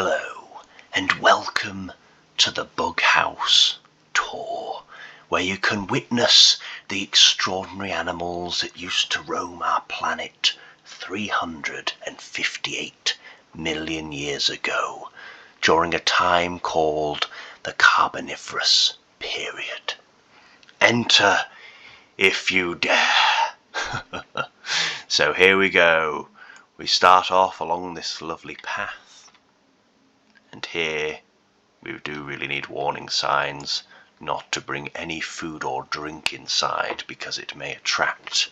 Hello and welcome to the Bug House tour, where you can witness the extraordinary animals that used to roam our planet 358 million years ago, during a time called the Carboniferous period. Enter if you dare. So here we go. We start off along this lovely path, and here we do really need warning signs not to bring any food or drink inside, because it may attract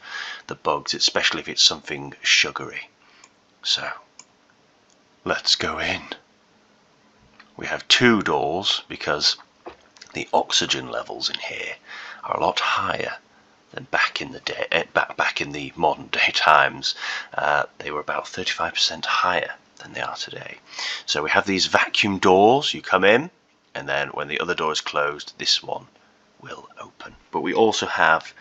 the bugs, especially if it's something sugary. So let's go in. We have two doors because the oxygen levels in here are a lot higher than back in the day. Back in the modern day times, they were about 35% higher than they are today. So we have these vacuum doors. You come in, and then when the other door is closed, this one will open. But we also have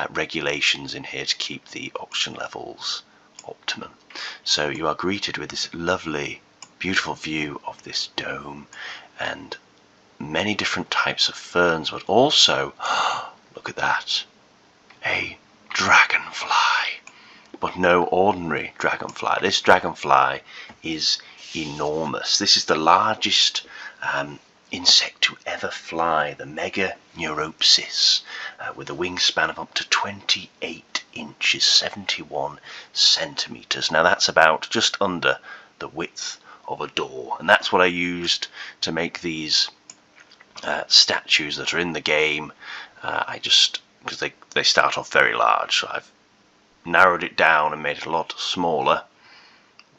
regulations in here to keep the oxygen levels optimum. So you are greeted with this lovely, beautiful view of this dome and many different types of ferns, but also, look at that, a dragonfly. But no ordinary dragonfly. This dragonfly is enormous. This is the largest insect to ever fly, the Meganura, with a wingspan of up to 28 inches, 71 centimeters. Now that's about just under the width of a door, and that's what I used to make these statues that are in the game. Because they start off very large, so I've narrowed it down and made it a lot smaller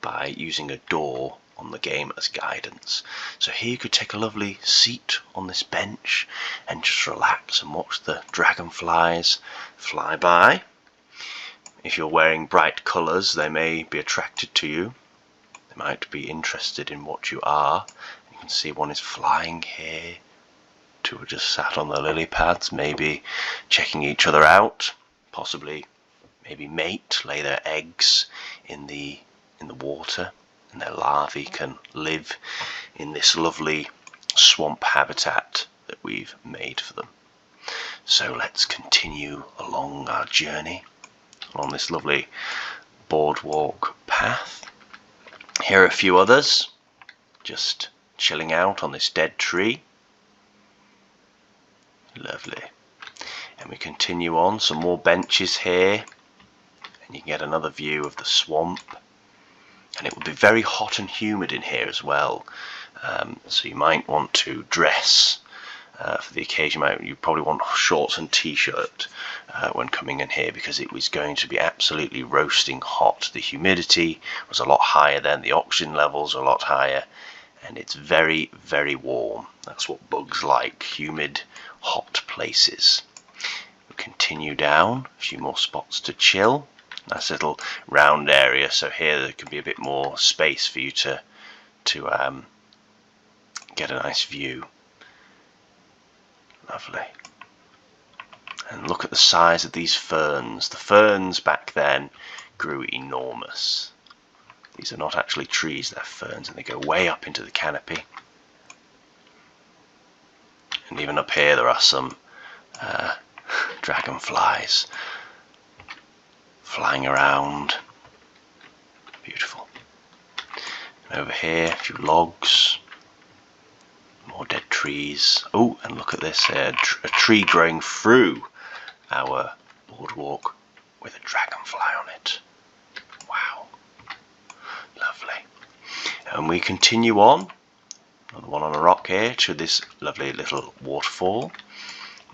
by using a door on the game as guidance. So here you could take a lovely seat on this bench and just relax and watch the dragonflies fly by. If you're wearing bright colours, they may be attracted to you. They might be interested in what you are. You can see one is flying here. Two are just sat on the lily pads, maybe checking each other out, possibly maybe mate, lay their eggs in the water, and their larvae can live in this lovely swamp habitat that we've made for them. So let's continue along our journey along this lovely boardwalk path. Here are a few others just chilling out on this dead tree. Lovely. And we continue on, some more benches here, and you can get another view of the swamp. And it will be very hot and humid in here as well, so you might want to dress for the occasion. You probably want shorts and t-shirt when coming in here, because it was going to be absolutely roasting hot. The humidity was a lot higher then, the oxygen levels are a lot higher, and it's very, very warm. That's what bugs like, humid, hot places. We'll continue down, a few more spots to chill. Nice little round area, so here there can be a bit more space for you to get a nice view. Lovely. And look at the size of these ferns. The ferns back then grew enormous. These are not actually trees, they're ferns, and they go way up into the canopy. And even up here there are some dragonflies flying around. Beautiful. And over here, a few logs, more dead trees. Oh, and look at this, a tree growing through our boardwalk with a dragonfly on it. Wow. Lovely. And we continue on, another one on a rock here, to this lovely little waterfall.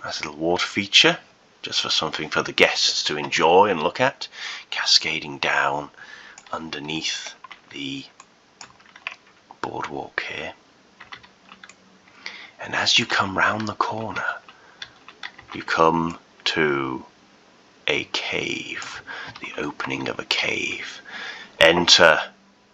Nice little water feature, just for something for the guests to enjoy and look at, cascading down underneath the boardwalk here. And as you come round the corner, you come to a cave, the opening of a cave. Enter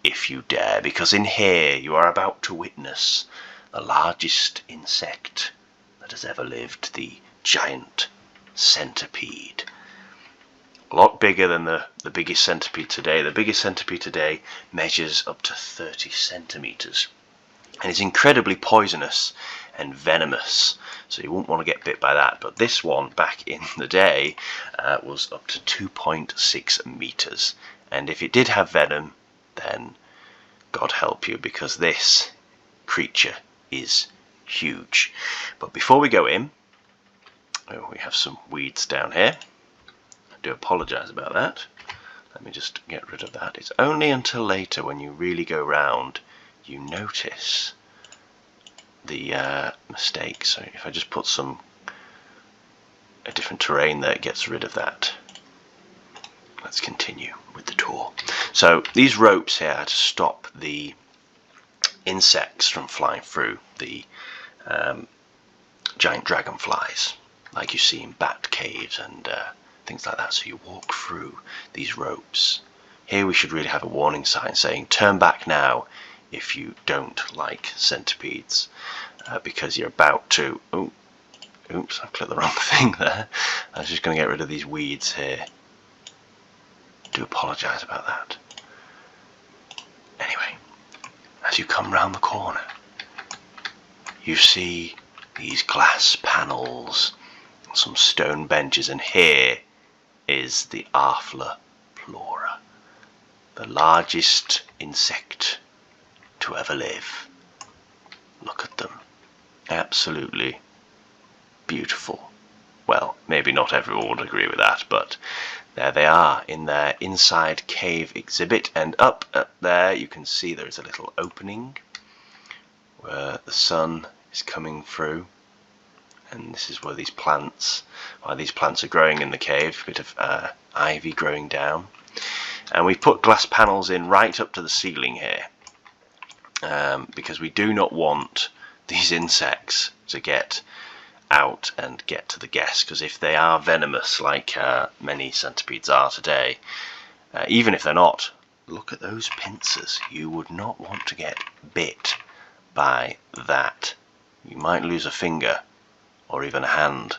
if you dare, because in here you are about to witness the largest insect that has ever lived, the giant centipede. A lot bigger than the biggest centipede today. The biggest centipede today measures up to 30 centimeters. and it's incredibly poisonous and venomous, so you won't want to get bit by that. But this one back in the day was up to 2.6 meters, and if it did have venom, then God help you, because this creature is huge. But before we go in, we have some weeds down here. I do apologise about that. Let me just get rid of that. It's only until later, when you really go round, you notice the mistake. So if I just put a different terrain there, it gets rid of that. Let's continue with the tour. So these ropes here are to stop the insects from flying through, the giant dragonflies, like you see in bat caves and things like that. So you walk through these ropes. Here we should really have a warning sign saying turn back now if you don't like centipedes, because you're about to... oops, I've clicked the wrong thing there. I was just going to get rid of these weeds here. Do apologise about that. Anyway, as you come round the corner, you see these glass panels, some stone benches, and here is the Arthropleura, the largest insect to ever live. Look at them. Absolutely beautiful. Well, maybe not everyone would agree with that, but there they are in their inside cave exhibit, and up there you can see there is a little opening where the sun is coming through, and this is where these plants are growing in the cave. A bit of ivy growing down, and we've put glass panels in right up to the ceiling here, because we do not want these insects to get out and get to the guests, because if they are venomous, like many centipedes are today, even if they're not, look at those pincers. You would not want to get bit by that. You might lose a finger or even a hand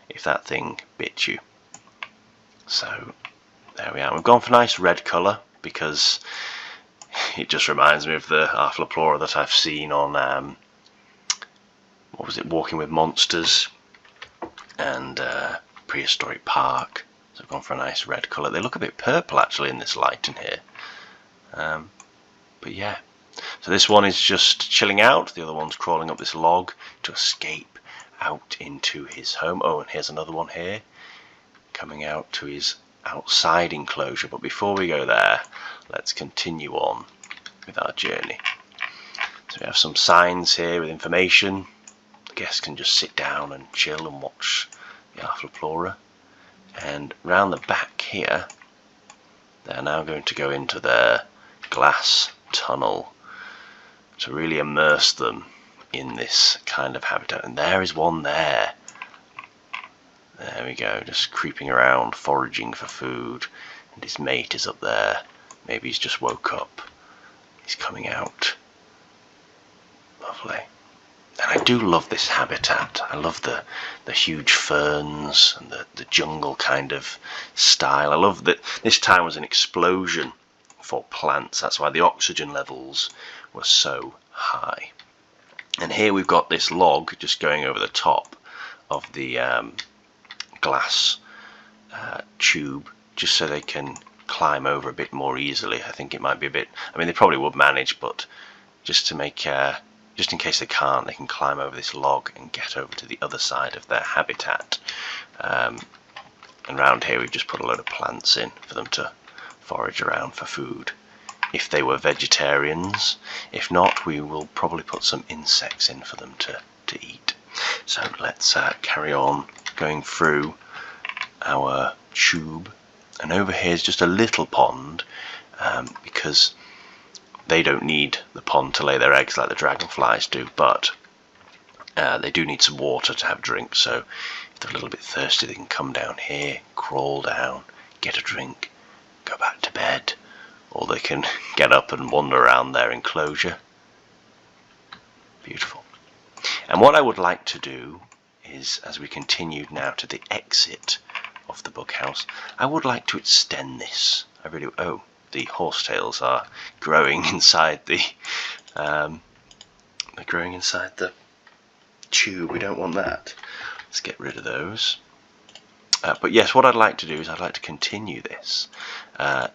if that thing bit you. So there we are. We've gone for nice red colour because it just reminds me of the Arthropleura that I've seen on what was it, Walking with Monsters and Prehistoric Park. So I've gone for a nice red colour. They look a bit purple actually in this light in here. But yeah, so this one is just chilling out. The other one's crawling up this log to escape out into his home. Oh, and here's another one here coming out to his outside enclosure. But before we go there, let's continue on with our journey. So we have some signs here with information. The guests can just sit down and chill and watch the Arthropleura. And round the back here, they're now going to go into their glass tunnel to really immerse them in this kind of habitat. And there is one there. There we go, just creeping around, foraging for food. And his mate is up there. Maybe he's just woke up. He's coming out. Lovely. And I do love this habitat. I love the huge ferns and the jungle kind of style. I love that this time was an explosion for plants. That's why the oxygen levels were so high. And here we've got this log just going over the top of the glass tube, just so they can climb over a bit more easily. I think it might be a bit, I mean, they probably would manage, but just to make just in case they can't, they can climb over this log and get over to the other side of their habitat. And around here we've just put a load of plants in for them to forage around for food if they were vegetarians. If not, we will probably put some insects in for them to eat. So let's carry on going through our tube. And over here is just a little pond, because they don't need the pond to lay their eggs like the dragonflies do, but they do need some water to have a drink. So if they're a little bit thirsty, they can come down here, crawl down, get a drink, go back to bed, or they can get up and wander around their enclosure. Beautiful. And what I would like to do is, as we continue now to the exit of the book house, I would like to extend this. I really, oh, the horsetails are growing inside the They're growing inside the tube. We don't want that. Let's get rid of those. But yes, what I'd like to do is I'd like to continue this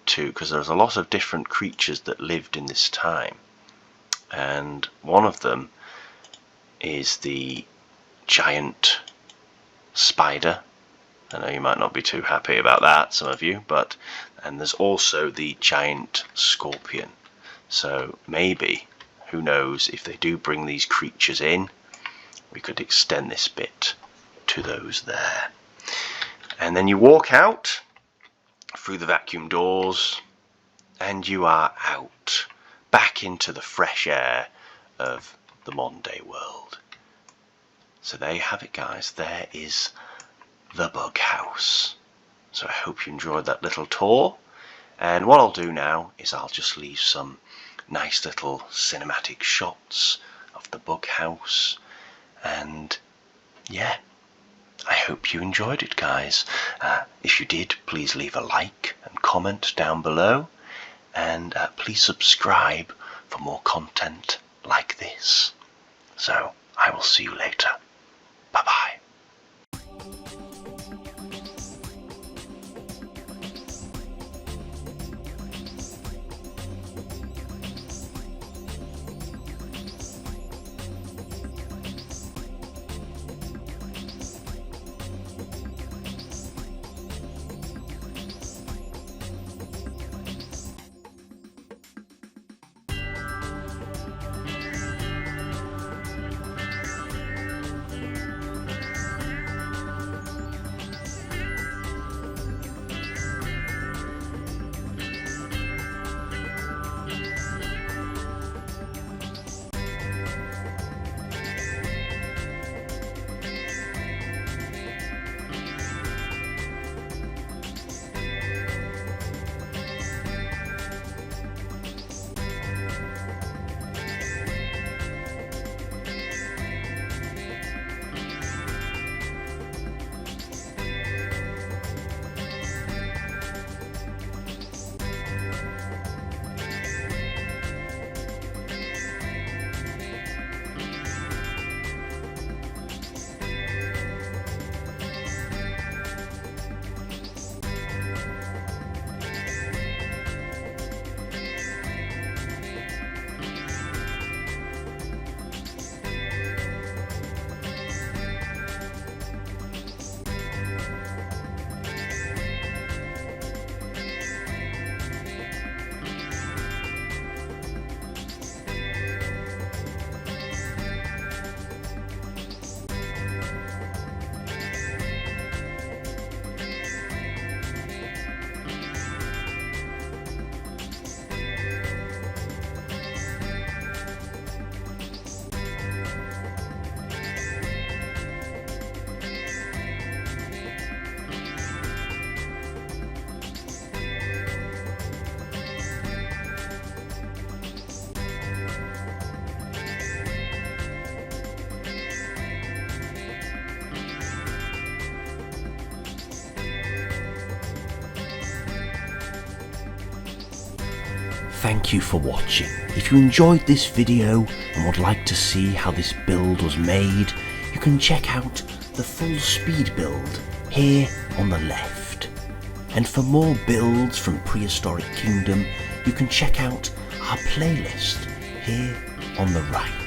because there's a lot of different creatures that lived in this time, and one of them is the giant spider. I know you might not be too happy about that, some of you, and there's also the giant scorpion. So maybe, who knows, if they do bring these creatures in, we could extend this bit to those there. And then you walk out through the vacuum doors and you are out back into the fresh air of the modern day world. So there you have it, guys. There is the bug house. So I hope you enjoyed that little tour, and what I'll do now is I'll just leave some nice little cinematic shots of the bug house, and yeah, I hope you enjoyed it, guys. If you did, please leave a like and comment down below, and please subscribe for more content like this. So I will see you later. Bye bye. Thank you for watching. If you enjoyed this video and would like to see how this build was made, you can check out the full speed build here on the left. And for more builds from Prehistoric Kingdom, you can check out our playlist here on the right.